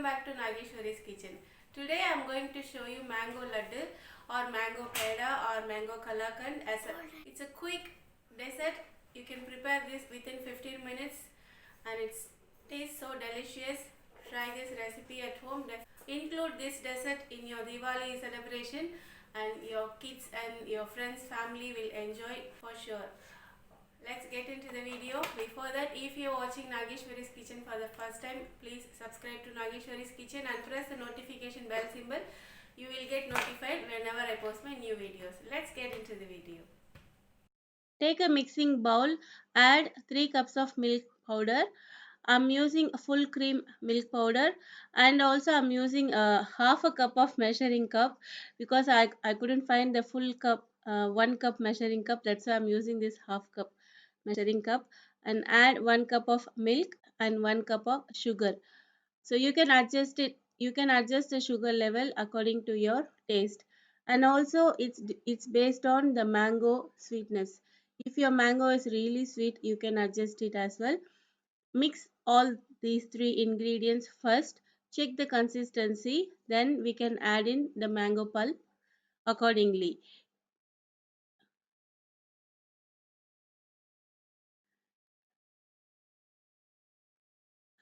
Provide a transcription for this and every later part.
welcome back to Nageshwari's kitchen. Today I am going to show you mango laddu or mango peda or mango kalakand it's a quick dessert. You can prepare this within 15 minutes and it tastes so delicious. Try this recipe at home. Include this dessert in your Diwali celebration and your kids and your friends family will enjoy for sure. Let's get into the video. Before that, if you are watching Nageshwari's kitchen for the first time, please subscribe to Nageshwari's kitchen and press the notification bell symbol. You will get notified whenever I post my new videos. Let's get into the video. Take a mixing bowl, add 3 cups of milk powder. I'm using full cream milk powder, and also I'm using half a cup of measuring cup because I couldn't find the full cup, 1 cup measuring cup. That's why I'm using this half cup measuring cup, and add 1 cup of milk and 1 cup of sugar. So you can adjust the sugar level according to your taste, and also it's based on the mango sweetness. If your mango is really sweet, you can adjust it as well. Mix all these three ingredients first, check the consistency, then we can add in the mango pulp accordingly.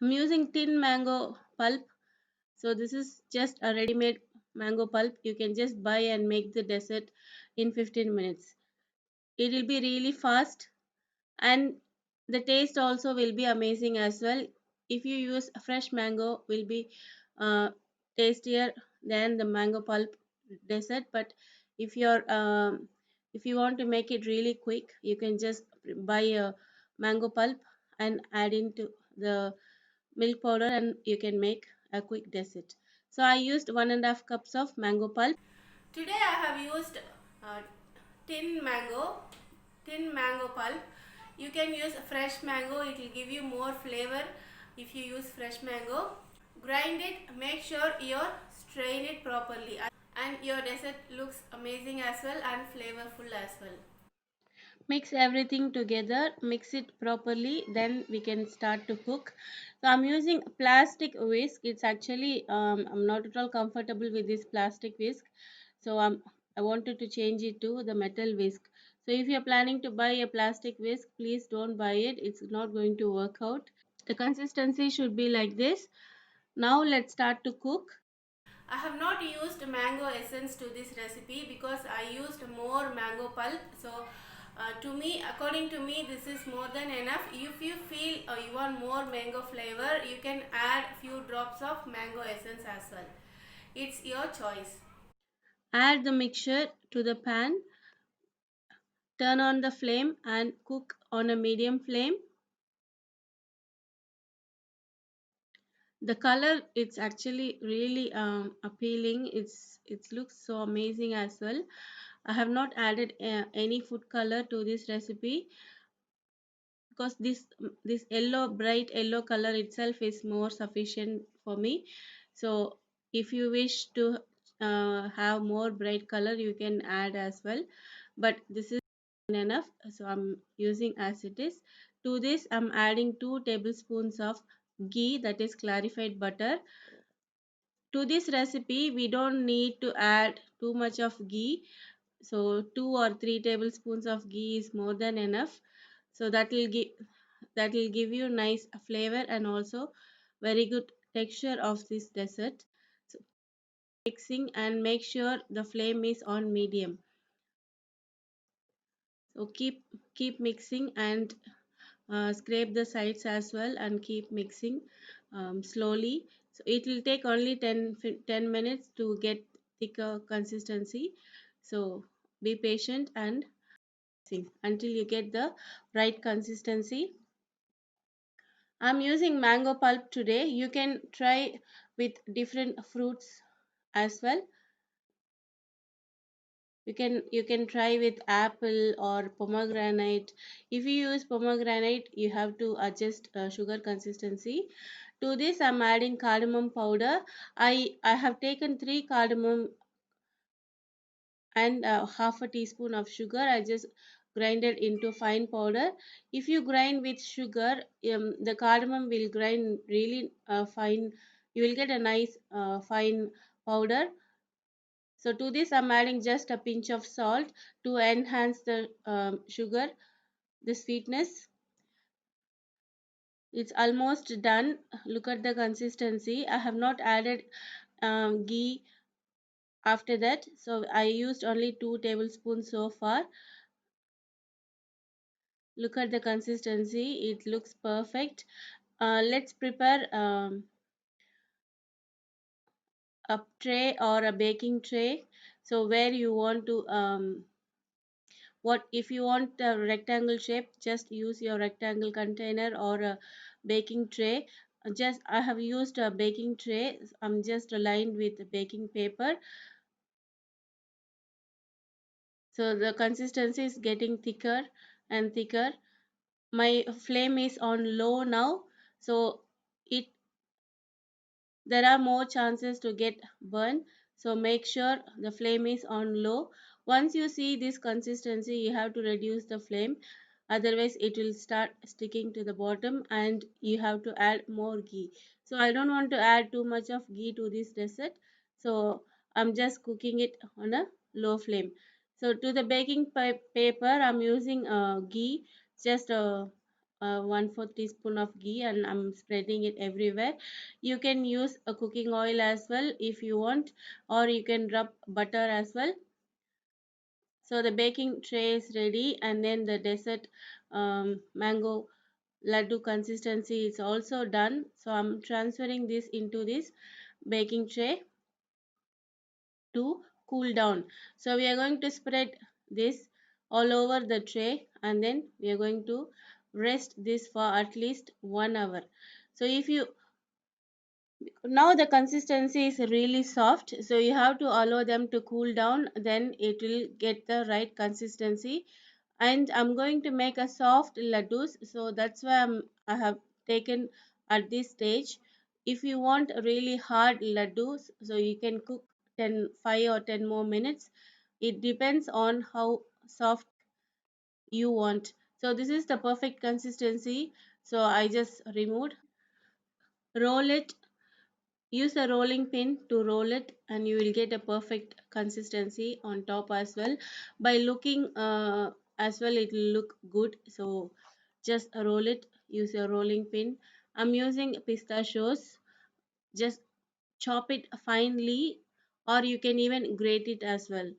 I'm using tin mango pulp. So this is just a ready-made mango pulp. You can just buy and make the dessert in 15 minutes. It will be really fast, and the taste also will be amazing as well. If you use fresh mango, will be uh, tastier than the mango pulp dessert. But if you're if you want to make it really quick, you can just buy a mango pulp and add into the milk powder, and you can make a quick dessert. So I used 1.5 cups of mango pulp. Today I have used uh, tin mango, tin mango pulp. You can use fresh mango. It will give you more flavor if you use fresh mango. Grind it. Make sure you strain it properly, and your dessert looks amazing as well and flavorful as well. Mix everything together, mix it properly, then we can start to cook. So I'm using plastic whisk. It's actually I'm not at all comfortable with this plastic whisk, so I wanted to change it to the metal whisk. So if you're planning to buy a plastic whisk, please don't buy it. It's not going to work out. The consistency should be like this. Now let's start to cook. I have not used mango essence to this recipe because I used more mango pulp. So to me, according to me, this is more than enough. If you feel you want more mango flavor, you can add few drops of mango essence as well. It's your choice. Add the mixture to the pan, turn on the flame and cook on a medium flame. The color, it's actually really appealing. It looks so amazing as well. I have not added any food color to this recipe because this yellow, bright yellow color itself is more sufficient for me. So if you wish to have more bright color, you can add as well, but this is enough, so I'm using as it is. To this I'm adding 2 tablespoons of ghee, that is clarified butter. To this recipe we don't need to add too much of ghee, so 2 or 3 tablespoons of ghee is more than enough. So that will give you nice flavor and also very good texture of this dessert. So mixing and make sure the flame is on medium. So keep mixing and scrape the sides as well and keep mixing slowly. So it will take only 10 minutes to get thicker consistency. So be patient and mixing until you get the right consistency. I'm using mango pulp today. You can try with different fruits as well. You can try with apple or pomegranate. If you use pomegranate, you have to adjust sugar consistency. To this I'm adding cardamom powder. I have taken 3 cardamom and half a teaspoon of sugar. I just grinded into fine powder. If you grind with sugar, the cardamom will grind really fine. you will get a nice fine powder. So to this I'm adding just a pinch of salt to enhance the sugar, the sweetness. It's almost done. Look at the consistency. I have not added ghee after that, so I used only 2 tablespoons so far. Look at the consistency, it looks perfect. Let's prepare a tray or a baking tray. So where you want to what if you want a rectangle shape, just use your rectangle container or a baking tray. Just I have used a baking tray. I'm just aligned with baking paper, so the consistency is getting thicker and thicker. My flame is on low now, so it there are more chances to get burned, so make sure the flame is on low. Once you see this consistency, you have to reduce the flame, otherwise it will start sticking to the bottom and you have to add more ghee. So I don't want to add too much of ghee to this dessert, so I'm just cooking it on a low flame. So to the baking paper I'm using ghee, just a 1/4 teaspoon of ghee, and I'm spreading it everywhere. You can use a cooking oil as well if you want, or you can rub butter as well. So the baking tray is ready, and then the dessert mango laddu consistency is also done. So I'm transferring this into this baking tray to cool down. So we are going to spread this all over the tray, and then we are going to rest this for at least 1 hour. So if you now the consistency is really soft, so you have to allow them to cool down, then it will get the right consistency. And I'm going to make a soft laddus, so that's why I have taken at this stage. If you want really hard laddus, so you can cook 5 or 10 more minutes. It depends on how soft you want. So this is the perfect consistency, so I just removed. Roll it. Use a rolling pin to roll it, and you will get a perfect consistency on top as well. By looking as well, it will look good. So just roll it. Use a rolling pin. I'm using pistachios. Just chop it finely, or you can even grate it as well.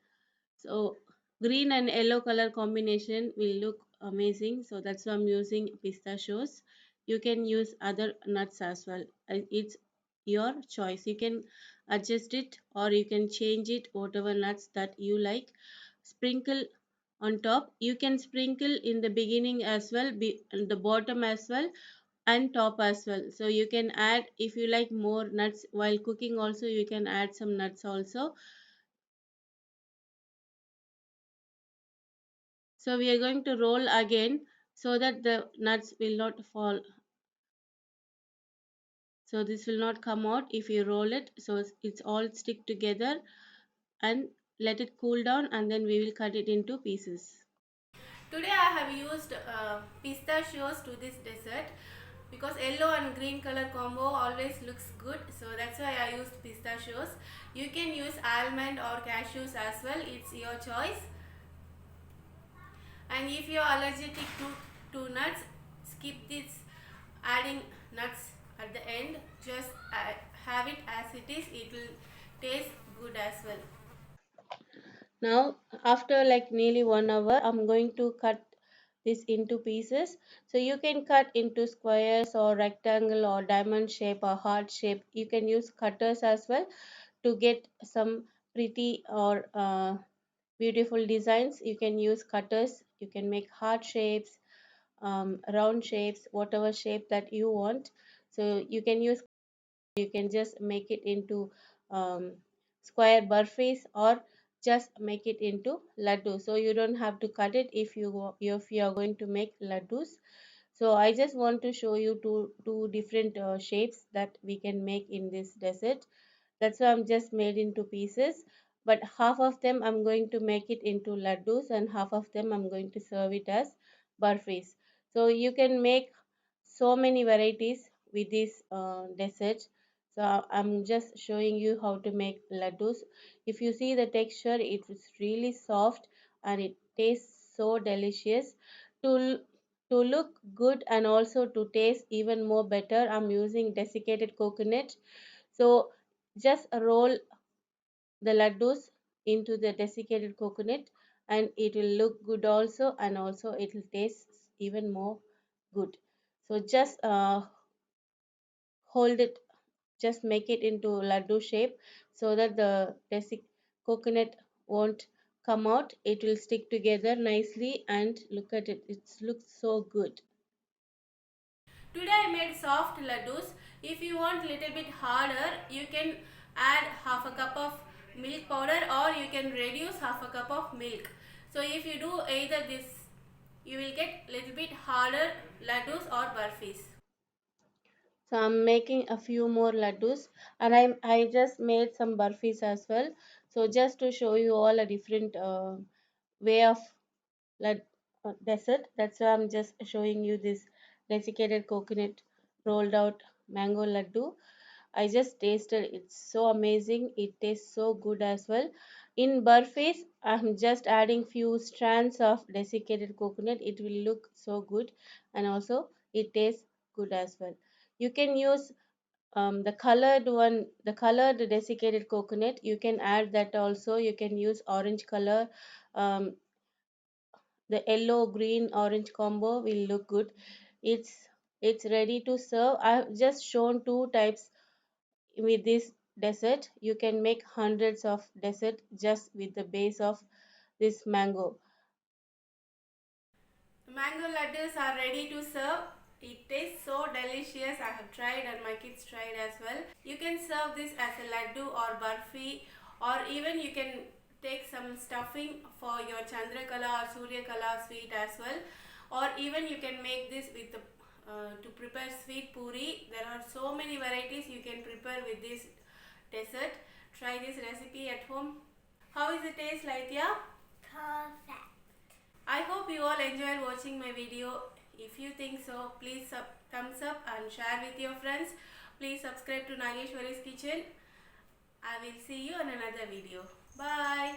So green and yellow color combination will look amazing, so that's why I'm using pistachios. You can use other nuts as well. It's your choice. You can adjust it or you can change it, whatever nuts that you like. Sprinkle on top. You can sprinkle in the beginning as well, the bottom as well, and top as well. So you can add if you like more nuts while cooking also, you can add some nuts also. So we are going to roll again so that the nuts will not fall. So this will not come out if you roll it. So it's all stick together, and let it cool down, and then we will cut it into pieces. Today I have used pistachios to this dessert because yellow and green color combo always looks good, so that's why I used pistachios. You can use almond or cashews as well, it's your choice. And if you are allergic to nuts, skip this adding nuts at the end. Just have it as it is, it will taste good as well. Now, after like nearly 1 hour, I'm going to cut this into pieces. So you can cut into squares or rectangle or diamond shape or heart shape. You can use cutters as well to get some pretty or beautiful designs. You can use cutters. You can make heart shapes, round shapes, whatever shape that you want. So you can just make it into um, square burfis, or just make it into laddu. So you don't have to cut it if you are going to make laddus. So I just want to show you two different shapes that we can make in this dessert. That's why I'm just made into pieces, but half of them I'm going to make it into laddus, and half of them I'm going to serve it as burfis. So you can make so many varieties with this dessert. So I'm just showing you how to make laddus. If you see the texture, it is really soft and it tastes so delicious. To to look good and also to taste even more better, I'm using desiccated coconut. So just roll the laddus into the desiccated coconut and it will look good also, and also it will taste even more good. So just hold it, just make it into laddu shape so that the basic coconut won't come out. It will stick together nicely, and look at it, it looks so good. Today I made soft laddus. If you want little bit harder, you can add half a cup of milk powder or you can reduce half a cup of milk. So if you do either this, you will get little bit harder laddus or burfis. So I'm making a few more laddus, and I just made some burfis as well. So just to show you all a different way of lad dessert, that's why I'm just showing you this desiccated coconut rolled out mango laddu. I just tasted, it's so amazing. It tastes so good as well. In burfis, I'm just adding few strands of desiccated coconut. It will look so good, and also it tastes good as well. You can use the colored one, the colored desiccated coconut. You can add that also. You can use orange color. Um, the yellow, green, orange combo will look good. It's ready to serve. I've just shown two types with this dessert. You can make hundreds of dessert just with the base of this mango. Mango laddus are ready to serve. It tastes so delicious. I have tried and my kids tried as well. You can serve this as a laddu or barfi, or even you can take some stuffing for your Chandrakala or Suryakala sweet as well. Or even you can make this with the, to prepare sweet puri. There are so many varieties you can prepare with this dessert. Try this recipe at home. How is the taste, Laitya? Perfect. I hope you all enjoyed watching my video. If you think so, please thumbs up and share with your friends. Please subscribe to Nageshwari's Kitchen. I will see you in another video. Bye.